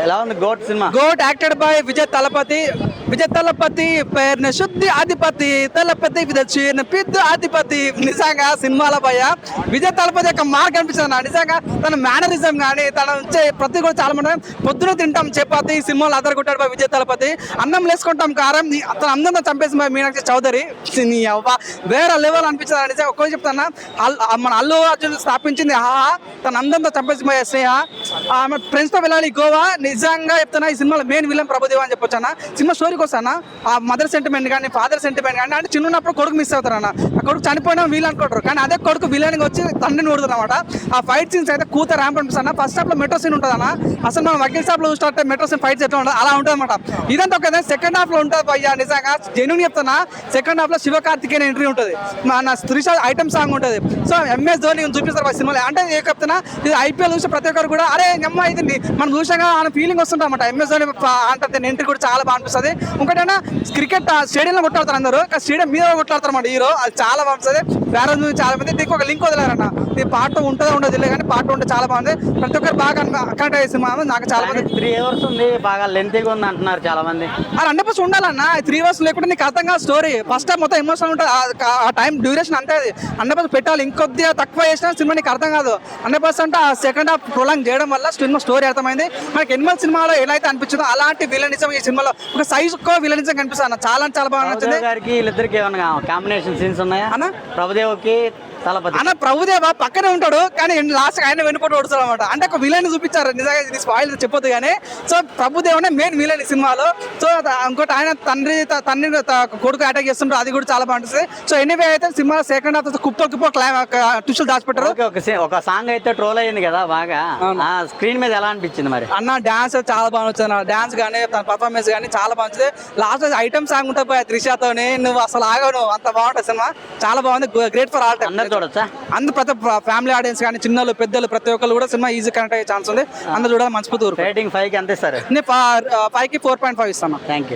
ఎలా ఉంది గోట్ సినిమా? Goat acted by Vijay Thalapathy. Vijay Thalapathy పేరున శుద్ధి అధిపతి, తలపతి విదచిన పిద్దు అధిపతి. నిజంగా సినిమాల భయ విజయ్ తలపతి యొక్క మార్క్ అనిపిస్తుంది నిజంగా. తన మేనరిజం కానీ తన వచ్చే ప్రతి కూడా చాలా మంది పొద్దున తింటాం చపాతి, సినిమాలు అదరగొట్టాడు బై విజయ్ తలపతి. అన్నం లేసుకుంటాం కారం, తన అందంగా చంపేసి బై మీనాక్షి చౌదరి. వేరే లెవెల్ అనిపించింది నిజంగా. ఒక్కరు చెప్తానా, మన అల్లు అర్జున్ స్థాపించింది ఆహా, తన అందంతో చంపేసి బై స్నేహ. ఆమె ఫ్రెండ్స్ తో వెళ్ళాలి గోవా. నిజంగా చెప్తున్నా ఈ సినిమాలో మెయిన్ విలన్ ప్రభుదేవ అని చెప్పొచ్చు అన్న. సినిమా స్టోరీకి వస్తానా, ఆ మదర్ సెంటిమెంట్ కానీ ఫాదర్ సెంటిమెంట్ కానీ, అంటే చిన్నప్పుడు కొడుకు మిస్ అవుతారు అన్న. ఆ కొడుకు చనిపోయినా వీళ్ళు అనుకుంటారు, కానీ అదే కొడుకు విలన్ వచ్చి తండ్రిని కొడుతుంది అనమాట. ఆ ఫైట్ సీన్స్ అయితే కూత ర్యాంప్ అనిపిస్తాను. ఫస్ట్ హాఫ్ లో మెట్రో సీన్ ఉంటుంది అన్న. అసలు మనం వకీల్ షాప్ లో చూస్తే మెట్రో సీన్ ఫైట్స్ ఎట్లా ఉంటుంది అలా ఉంటుంది అనమాట. ఇదంతా ఒక సెకండ్ హాఫ్ లో ఉంటుంది భయ్యా. నిజంగా జెన్యూన్ చెప్తున్నా, సెకండ్ హాఫ్ లో శివకార్తికేయన్ ఎంట్రీ ఉంటుంది, మన త్రిష ఐటమ్ సాంగ్ ఉంటుంది. సో ఎంఎస్ ధోని చూపిస్తారు సినిమాలో. అంటే ఏ చెప్తున్నా, ఇది ఐపీఎల్ చూసి ప్రతి ఒక్కరు కూడా అరే అమ్మ ఇది మనం చూసాగా అన్న ఫీలింగ్ వస్తుంటాం అన్నమాట. ఎంఎస్ ధోని అంటే ఎంట్రీ కూడా చాలా బాగా అనిపిస్తుంది. ఇంకోటైనా క్రికెట్ స్టేడియంలో కొట్లాడతారు అందరూ, స్టేడియం మీద కొట్లాడతారు అన్నమాట హీరో. అది చాలా బాగుంటుంది. వేరే చాలా మంది దీనికి ఒక లింక్ వదిలేరన్న. ఇది పార్ట్ ఉంటుందో ఉండదు కానీ పార్ట్ ఉంటే చాలా బాగుంది. ప్రతి ఒక్కరు బాగా కనెక్ట్ అయ్యే సినిమా. నాకు చాలా మంది 3 hours ఉంది, బాగా లెంతీగా ఉంది అంటున్నారు చాలా మంది. అది 100% ఉండాలన్న. 3 hours లేకుంటే నీకు అర్థం కాదు స్టోరీ. ఫస్ట్ టైం మొత్తం ఎమోషనల్ ఉంటుంది, ఆ టైం డ్యూరేషన్ అంతే. అది 100% పెట్టాలి. ఇంకొద్దిగా తక్కువ చేసినా సినిమా నీకు అర్థం కాదు. 100% ఆ సెకండ్ హాఫ్ ప్రొలాంగ్ చేయడం వల్ల సినిమా స్టోరీ అర్థమైంది. మనకి ఎనిమల్ సినిమాలో ఎలా అయితే అనిపించిందో అలాంటి విలనిజం ఈ సినిమాలో ఒక సైజ్ ఎక్కువ విలనిజం కనిపిస్తుంది. చాలా చాలా బాగా నచ్చింది. గారికి వీళ్ళిద్దరికి ఏమన్నా కాంబినేషన్ సీన్స్ ఉన్నాయా అన్న? ప్రభుదేవ్కి తలపతి అన్న ప్రభుదేవ పక్కనే ఉంటాడు, కానీ లాస్ట్ ఆయన వెనుకోటి ఓడుతాడు అనమాట. అంటే ఒక విలన్ చూపించారు నిజంగా. ఇది స్పాయిల్ చెప్పొద్దు కానీ. సో ప్రభుదేవనే మెయిన్ విలన్ ఈ సినిమాలో. సో ఇంకోటి ఆయన తండ్రి కొడుకు అటాక్ చేస్తుంటారు, అది కూడా చాలా బాగుంటుంది. సో ఎనీవే అయితే సినిమా సెకండ్ హాఫ్ కుప్ప ట్విస్టులు దాచిపెట్టారు. ఒక సాంగ్ అయితే ట్రోల్ అయింది కదా బాగా, ఆ స్క్రీన్ మీద ఎలా అనిపించింది మరి? అన్న డాన్స్ చాలా బాగా వచ్చింది. డాన్స్ కానీ తన పర్ఫార్మెన్స్ కానీ చాలా బాగుంటుంది. లాస్ట్ ఐటమ్ సాంగ్ ఉంటుంది త్రిషాతోని, నువ్వు అసలు ఆగవు, అంత బాగుంటుంది సినిమా. చాలా బాగుంది. Great for all time. అందరూ ప్రతి ఫ్యామిలీ ఆడియన్స్ కానీ చిన్నలు పెద్దలు ప్రతి ఒక్కరు కూడా సినిమా ఈజీ కనెక్ట్ అయ్యే ఛాన్స్ ఉంది. అందరూ చూడాలి. మంచిపోతూ రేటింగ్ 5కి ఎంత ఇస్తారు? 5కి 4.5 ఇస్తాను. Thank you.